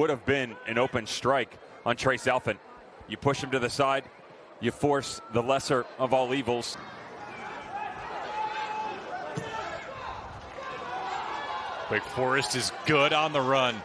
would have been an open strike on Trace Alfin. You push him to the side, you force the lesser of all evils. Wake Forest is good on the run.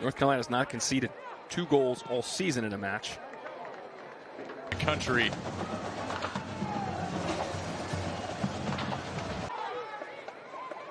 North Carolina has not conceded 2 goals all season in a match. Country.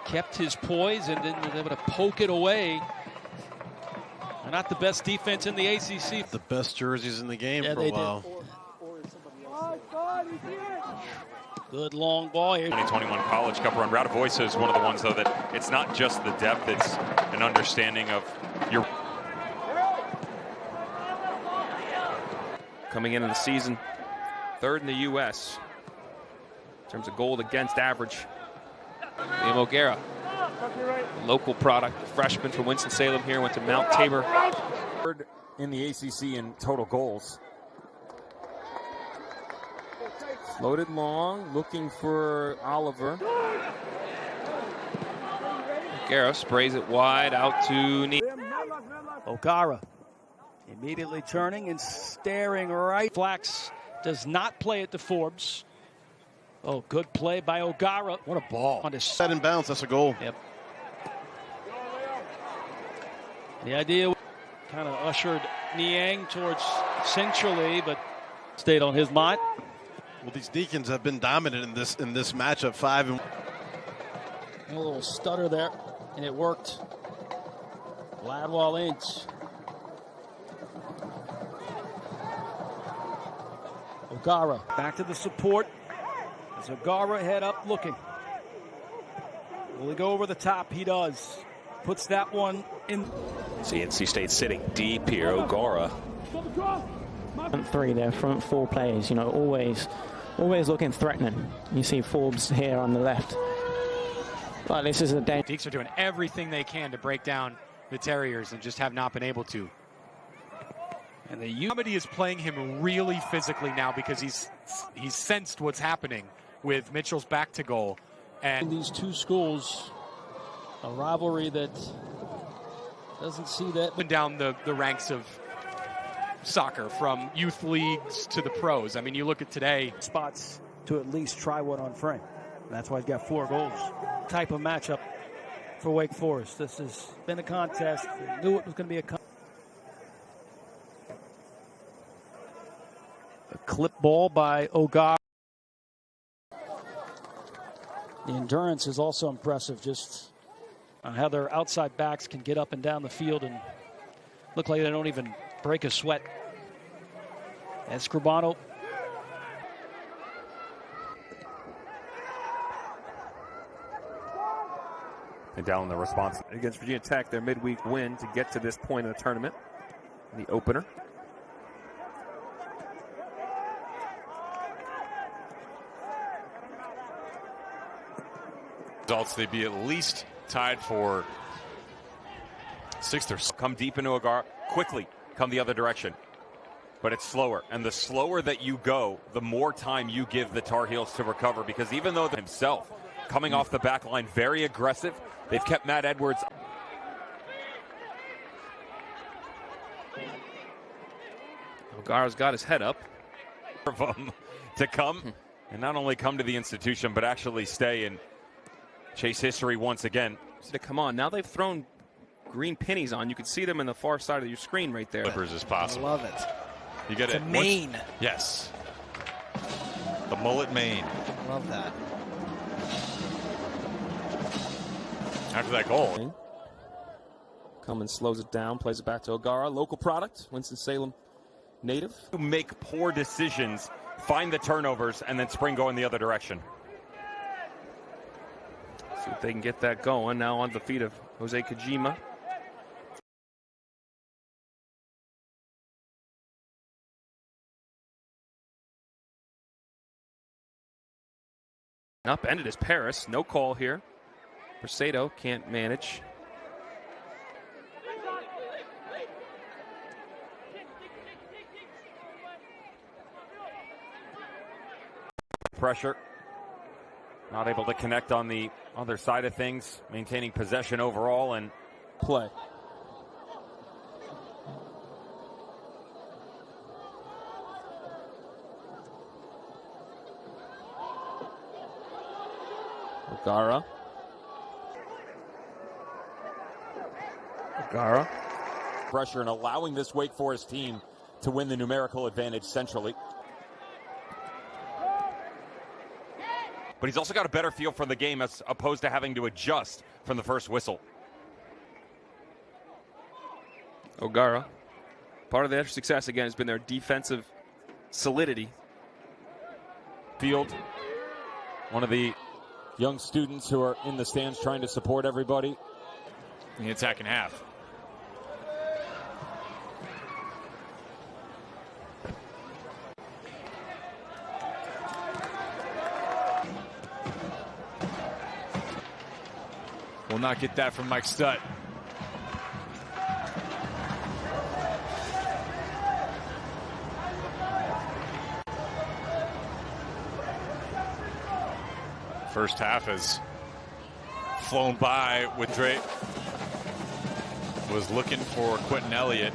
Kept his poise and then was able to poke it away. They're not the best defense in the ACC. The best jerseys in the game for a while. Good long ball here. 2021 College Cup run. Route of Voice is one of the ones, though, that it's not just the depth, it's an understanding of your... Coming into the season, 3rd in the U.S. in terms of goal against average. Liam O'Gara, local product, freshman from Winston-Salem here, went to Mount Tabor. 3rd in the ACC in total goals. Floated long, looking for Oliver. O'Gara sprays it wide out to Neal. O'Gara immediately turning and staring right. Flax does not play it to Forbes. Oh, good play by O'Gara. What a ball. On his Set and bounce, that's a goal. Yep. The idea kind of ushered Niang towards centrally, but stayed on his mind. Well, these Deacons have been dominant in this matchup, 5-1. A little stutter there, and it worked. Gladwell Inch. O'Gara back to the support. As O'Gara head up looking. Will he go over the top? He does. Puts that one in. See NC State sitting deep here. O'Gara. Front 3, their front 4 players, you know, always looking threatening. You see Forbes here on the left. Well, this is a danger. Deeks are doing everything they can to break down the Terriers and just have not been able to. And Comedy is playing him really physically now because he's sensed what's happening with Mitchell's back to goal. And these two schools, a rivalry that doesn't see that. Down the ranks of soccer from youth leagues to the pros. I mean, you look at today. Spots to at least try one on frame. That's why he's got 4 goals. Type of matchup for Wake Forest. This has been a contest. They knew it was going to be a clip ball by O'Gara. The endurance is also impressive. Just how their outside backs can get up and down the field and look like they don't even break a sweat. Escribano. And down in the response Against Virginia Tech, their midweek win to get to this point in the tournament. The opener. Results, they'd be at least tied for 6th or 7th. come deep into O'Gara, quickly come the other direction. But it's slower, and the slower that you go, the more time you give the Tar Heels to recover, because even though himself coming off the back line, very aggressive, they've kept Matt Edwards. O'Gara's got his head up. To come and not only come to the institution, but actually stay and chase history once again. To come on. Now they've thrown green pennies on. You can see them in the far side of your screen right there. Clippers as possible. I love it. You get it's it. A mane. Yes. The mullet mane. Love that. After that goal. Cummins slows it down, plays it back to O'Gara. Local product, Winston-Salem native. Make poor decisions, find the turnovers, and then spring going the other direction. See if they can get that going. Now on the feet of Jose Kojima. Upended is Paris. No call here. Persato can't manage. Pressure. Not able to connect on the other side of things. Maintaining possession overall and play. O'Gara. Pressure and allowing this Wake Forest team to win the numerical advantage centrally. But he's also got a better feel for the game as opposed to having to adjust from the first whistle. O'Gara. Part of their success, again, has been their defensive solidity. Field, one of the young students who are in the stands trying to support everybody. In the attacking half. Will not get that from Mike Stutt. First half has flown by with Drake. Was looking for Quentin Elliott.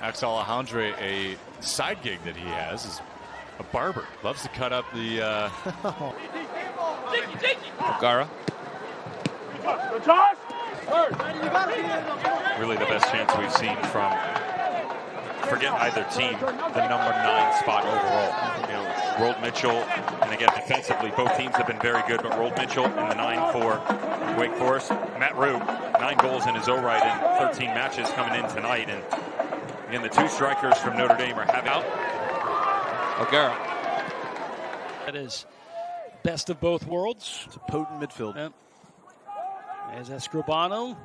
Ax Alejandro, a side gig that he has, is a barber. Loves to cut up the... O'Gara. Really the best chance we've seen from, forget either team, the number 9 spot overall. You know, Rold Mitchell, and again defensively, both teams have been very good, but Rold Mitchell in the 9 for Wake Forest. Matt Rue, 9 goals in his O-right in 13 matches coming in tonight. And again, the 2 strikers from Notre Dame are having out. O'Gara. That is best of both worlds. It's a potent midfield. Yep. There's Escribano.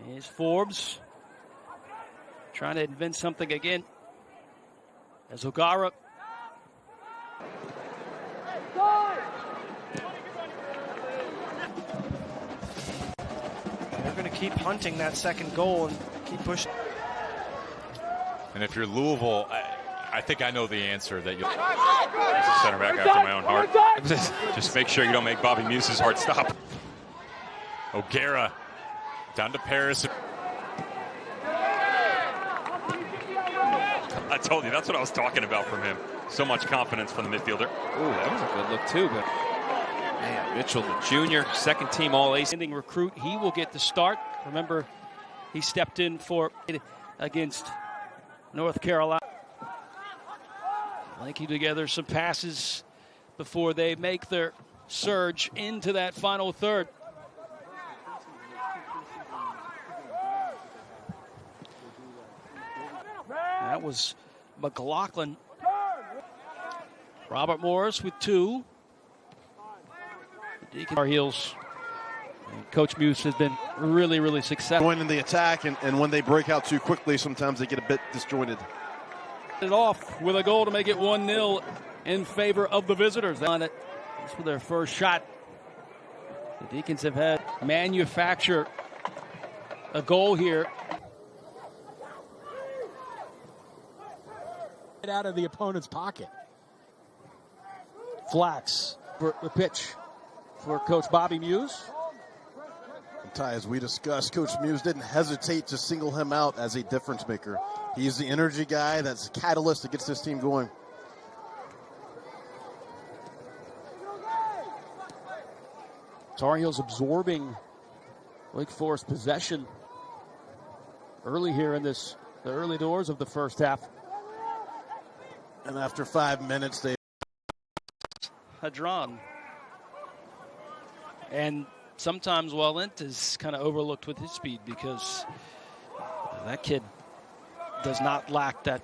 Here's Forbes. Trying to invent something again. As O'Gara. They're going to keep hunting that second goal and keep pushing. And if you're Louisville, I think I know the answer that you'll... As a center back after my own heart. Just make sure you don't make Bobby Muse's heart stop. O'Gara down to Paris. I told you, that's what I was talking about from him. So much confidence from the midfielder. Ooh, that was a good look too, but man, Mitchell, the junior, second team All-AC recruit, he will get the start. Remember, he stepped in for against North Carolina. Linking together some passes before they make their surge into that final third. That was McLaughlin. Robert Morris with 2. Our heels. And Coach Muse has been really, really successful. Going in the attack, and when they break out too quickly, sometimes they get a bit disjointed. It off with a goal to make it 1-0 in favor of the visitors. On it, this was their first shot. The Deacons have had manufacture a goal here. Out of the opponent's pocket. Flax for the pitch for Coach Bobby Muse. Ty, as we discussed, Coach Muse didn't hesitate to single him out as a difference maker. He's the energy guy that's a catalyst that gets this team going. Tar Heels absorbing Wake Forest possession early here in the early doors of the first half. And after 5 minutes, they Hadron. And sometimes Wellent is kind of overlooked with his speed because that kid does not lack that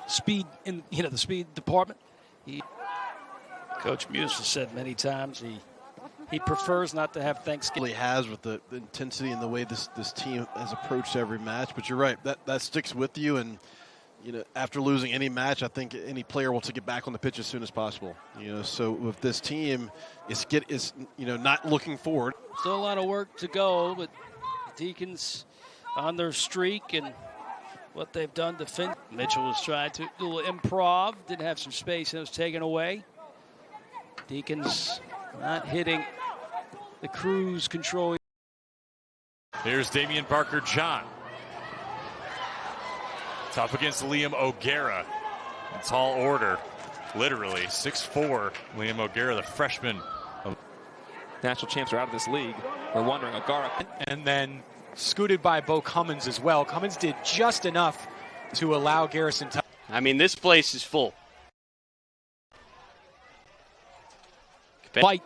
speed in the speed department. Coach Muse has said many times he prefers not to have Thanksgiving. Really has with the intensity and the way this team has approached every match. But you're right, that sticks with you. And after losing any match, I think any player wants to get back on the pitch as soon as possible. So with this team, is not looking forward. Still a lot of work to go, but the Deacons on their streak and what they've done to finish. Mitchell was trying to do a little improv, did have some space and it was taken away. Deacons not hitting the cruise control. Here's Damian Barker-John. Tough against Liam O'Gara. In tall order. Literally 6'4", Liam O'Gara, the freshman. National champs are out of this league. We're wondering, O'Gara. And then scooted by Bo Cummins as well. Cummins did just enough to allow Garrison time. I mean, this place is full. Fight.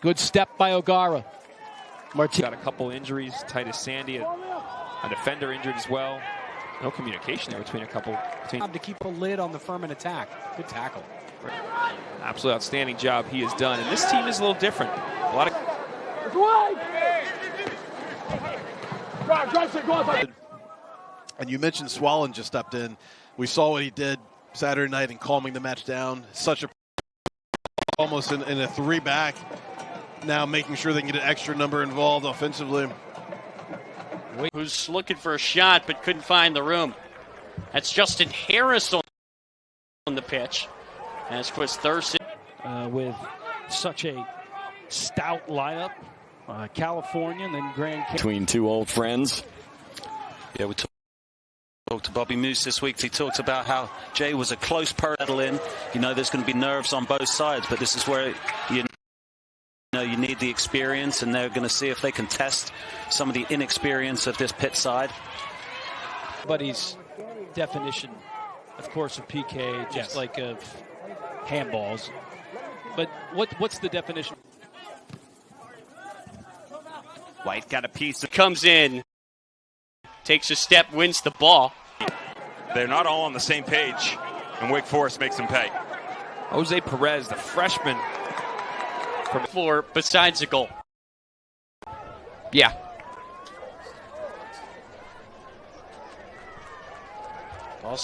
Good step by O'Gara. Got a couple injuries. Titus Sandy, a defender injured as well. No communication there between a couple. To keep a lid on the Furman attack. Good tackle. Absolutely outstanding job he has done. And this team is a little different. A lot of. And you mentioned Swallen just stepped in. We saw what he did Saturday night in calming the match down. Such a almost in a three-back. Now making sure they can get an extra number involved offensively. Who's looking for a shot but couldn't find the room. That's Justin Harris on the pitch. And it's Chris Thurston. With such a stout lineup. California and then Grand Canyon. Between two old friends. Yeah, we talked to Bobby Moose this week. He talked about how Jay was a close pedal in. You know, there's going to be nerves on both sides, but this is where you need the experience, and they're going to see if they can test some of the inexperience of this pit side. Buddy's definition, of course, of PK, just like of handballs. But what's the definition? White got a piece. Comes in, takes a step, wins the ball. They're not all on the same page, and Wake Forest makes them pay. Jose Perez, the freshman. For besides the goal. Yeah. Ball